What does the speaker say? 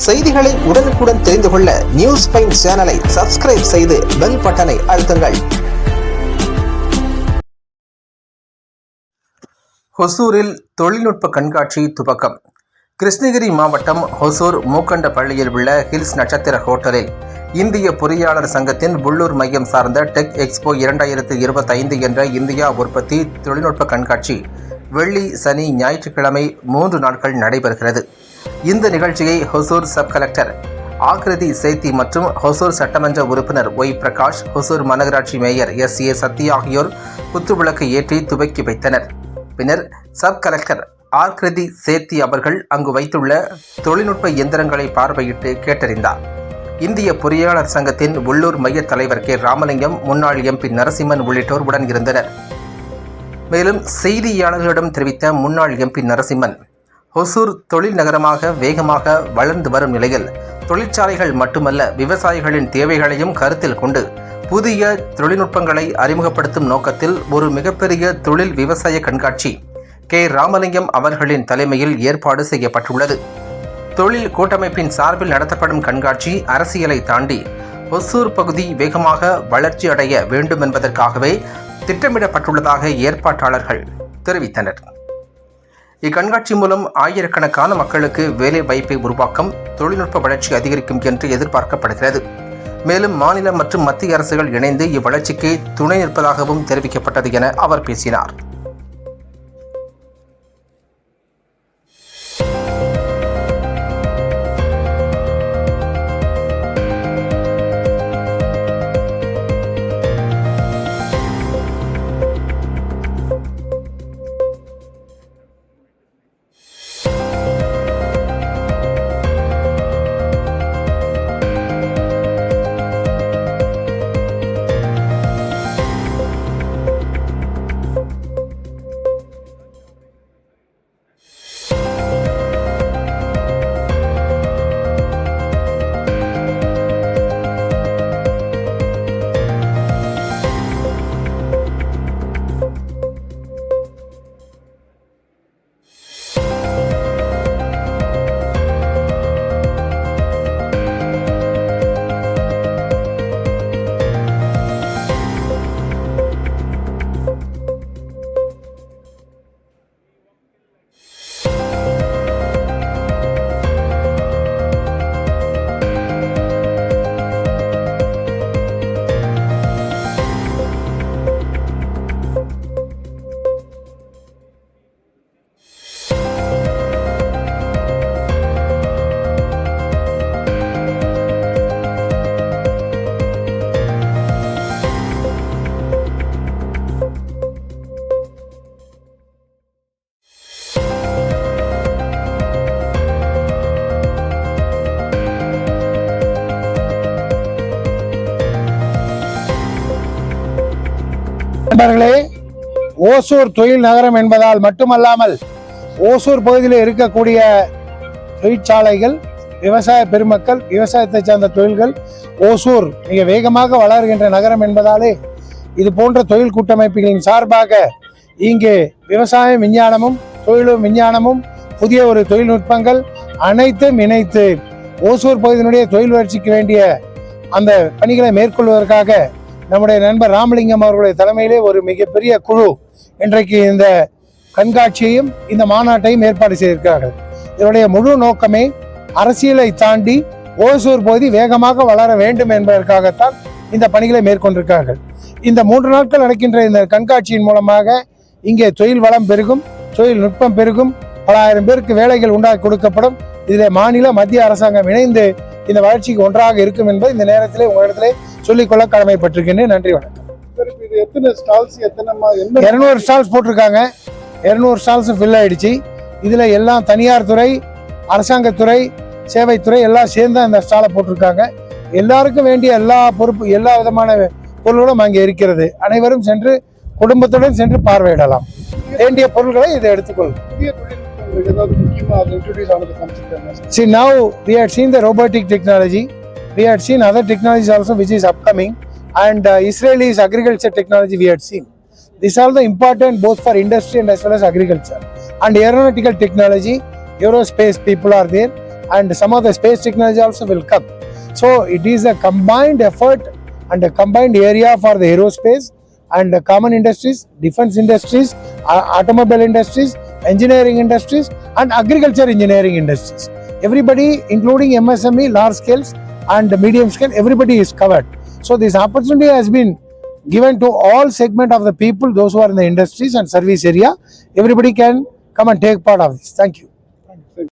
செய்திகளை உடனுக்குடன் தெரிந்து கொள்ள நியூஸ் பைன் சேனலை சப்ஸ்கிரைப் செய்து பெல் பட்டனை அழுத்துங்கள். ஹொசூரில் தொழில்நுட்ப கண்காட்சி துவக்கம். கிருஷ்ணகிரி மாவட்டம் ஹொசூர் மூக்கண்டப்பள்ளியில் உள்ள ஹில்ஸ் நட்சத்திர ஹோட்டலில் இந்திய பொறியாளர் சங்கத்தின் உள்ளூர் மையம் சார்ந்த டெக் எக்ஸ்போ 2025 என்ற இந்தியா உற்பத்தி தொழில்நுட்ப கண்காட்சி வெள்ளி, சனி, ஞாயிற்றுக்கிழமை 3 நாட்கள் நடைபெறுகிறது. இந்த நிகழ்ச்சியை ஹொசூர் சப் கலெக்டர் ஆக்ருதி சேத்தி மற்றும் ஹொசூர் சட்டமன்ற உறுப்பினர் ஒய் பிரகாஷ், ஹொசூர் மாநகராட்சி மேயர் SA சத்யா ஆகியோர் குத்துவிளக்கு ஏற்றி துவக்கி வைத்தனர். பின்னர் சப் கலெக்டர் ஆக்ருதி சேத்தி அவர்கள் அங்கு வைத்துள்ள தொழில்நுட்ப இயந்திரங்களை பார்வையிட்டு கேட்டறிந்தார். இந்திய பொறியாளர் சங்கத்தின் உள்ளூர் மைய தலைவர் K. ராமலிங்கம், முன்னாள் MP நரசிம்மன் உள்ளிட்டோர் உடன் இருந்தனர். மேலும் செய்தியாளர்களிடம் தெரிவித்த முன்னாள் MP நரசிம்மன், ஹொசூர் தொழில் நகரமாக வேகமாக வளர்ந்து வரும் நிலையில் தொழிற்சாலைகள் மட்டுமல்ல, விவசாயிகளின் தேவைகளையும் கருத்தில் கொண்டு புதிய தொழில்நுட்பங்களை அறிமுகப்படுத்தும் நோக்கத்தில் ஒரு மிகப்பெரிய தொழில் விவசாய கண்காட்சி K. ராமலிங்கம் அவர்களின் தலைமையில் ஏற்பாடு செய்யப்பட்டுள்ளது. தொழில் கூட்டமைப்பின் சார்பில் நடத்தப்படும் கண்காட்சி அரசியலை தாண்டி ஹொசூர் பகுதி வேகமாக வளர்ச்சி அடைய வேண்டும் என்பதற்காகவே திட்டமிடப்பட்டுள்ளதாக ஏற்பாட்டாளர்கள் தெரிவித்தனர். இக்கண்காட்சி மூலம் ஆயிரக்கணக்கான மக்களுக்கு வேலை வாய்ப்பை உருவாக்கும், தொழில்நுட்ப வளர்ச்சி அதிகரிக்கும் என்று எதிர்பார்க்கப்படுகிறது. மேலும் மாநில மற்றும் மத்திய அரசுகள் இணைந்து இவ்வளர்ச்சிக்கு துணை நிற்பதாகவும் தெரிவிக்கப்பட்டது என அவர் பேசினார். நண்பர்களே, ஓசூர் தொழில் நகரம் என்பதால் மட்டுமல்லாமல் ஓசூர் பகுதியில் இருக்கக்கூடிய தொழிற்சாலைகள், விவசாய பெருமக்கள், விவசாயத்தை சார்ந்த தொழில்கள், ஓசூர் மிக வேகமாக வளர்கின்ற நகரம் என்பதாலே இது போன்ற தொழில் கூட்டமைப்புகளின் சார்பாக இங்கே விவசாயம் விஞ்ஞானமும் தொழிலும் விஞ்ஞானமும் புதிய ஒரு தொழில்நுட்பங்கள் அனைத்தும் இணைத்து ஓசூர் பகுதியினுடைய தொழில் வளர்ச்சிக்கு வேண்டிய அந்த பணிகளை மேற்கொள்வதற்காக நம்முடைய நண்பர் ராமலிங்கம் அவர்களுடைய தலைமையிலே ஒரு மிகப்பெரிய குழு இன்றைக்கு இந்த கண்காட்சியையும் இந்த மாநாட்டையும் ஏற்பாடு செய்திருக்கிறார்கள். இதனுடைய முழு நோக்கமே அரசியலை தாண்டி ஓசூர் பகுதி வேகமாக வளர வேண்டும் என்பதற்காகத்தான் இந்த பணிகளை மேற்கொண்டிருக்கிறார்கள். இந்த 3 நாட்கள் நடக்கின்ற இந்த கண்காட்சியின் மூலமாக இங்கே தொழில் வளம் பெருகும், தொழில்நுட்பம் பெருகும், பல ஆயிரம் பேருக்கு வேலைகள் உண்டாக்கி கொடுக்கப்படும். இதில் மாநில மத்திய அரசாங்கம் இணைந்து இந்த வளர்ச்சிக்கு ஒன்றாக இருக்கும் என்பது இந்த நேரத்திலே உங்களிடத்திலே சொல்லிக்கொள்ள கடமைப்பட்டிருக்கின்றேன். நன்றி, வணக்கம். 200 ஸ்டால்ஸ் போட்டிருக்காங்க. 200 ஸ்டால்ஸ் ஃபில் ஆயிடுச்சு. இதுல எல்லாம் தனியார் துறை, அரசாங்கத்துறை, சேவைத்துறை எல்லாம் சேர்ந்து அந்த ஸ்டாலை போட்டிருக்காங்க. எல்லாருக்கும் வேண்டிய எல்லா பொறுப்பு, எல்லா விதமான பொருள்களும் அங்கே இருக்கிறது. அனைவரும் சென்று குடும்பத்துடன் சென்று பார்வையிடலாம். வேண்டிய பொருட்களை இதை எடுத்துக்கொள்ளும். See, now we had seen the robotic technology. We had seen other technologies also which is upcoming, and Israel's agriculture technology we had seen. These are the important both for industry and as well as agriculture. And aeronautical technology, aerospace people are there. and some of the space technology also will come. So it is a combined effort and a combined area for the aerospace and the common industries, defense industries, automobile industries, engineering industries and agriculture engineering industries. Everybody, including MSME, large scales and medium scale, everybody is covered. So this opportunity has been given to all segment of the people, those who are in the industries and service area. Everybody can come and take part of this. Thank you.